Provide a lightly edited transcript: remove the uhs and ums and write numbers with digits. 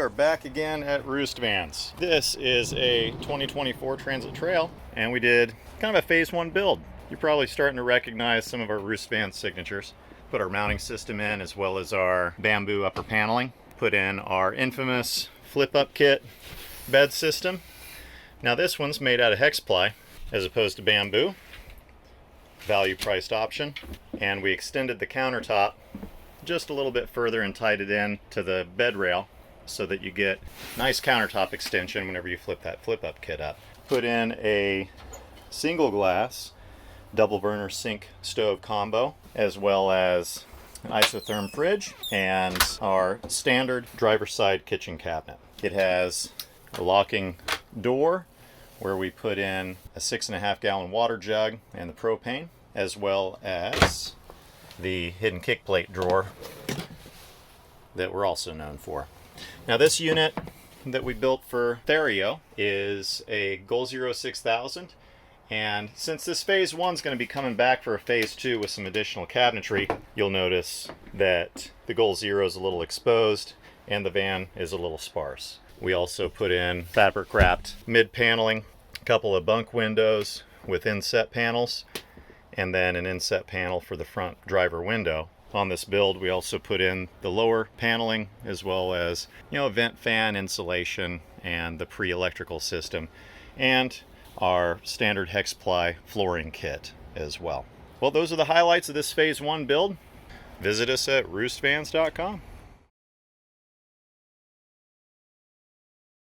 are back again at Roost Vans. This is a 2024 Transit Trail, and we did kind of a phase one build. You're probably starting to recognize some of our Roost Vans signatures. Put our mounting system in, as well as our bamboo upper paneling. Put in our infamous flip-up kit bed system. Now this one's made out of HexPly as opposed to bamboo. Value priced option. And we extended the countertop just a little bit further and tied it in to the bed rail so that you get nice countertop extension whenever you flip that flip-up kit up. Put in a single glass double burner sink stove combo, as well as an isotherm fridge and our standard driver's side kitchen cabinet. It has a locking door where we put in a 6.5 gallon water jug and the propane, as well as the hidden kick plate drawer that we're also known for. Now this unit that we built for Theriot is a Goal 6000, and since this phase one is going to be coming back for a phase two with some additional cabinetry, you'll notice that the Goal Zero is a little exposed and the van is a little sparse. We also put in fabric wrapped mid paneling, a couple of bunk windows with inset panels, and then an inset panel for the front driver window. On this build we also put in the lower paneling, as well as vent fan insulation and the pre-electrical system, and our standard HexPly flooring kit as well. Well, those are the highlights of this phase one build. Visit us at roostvans.com.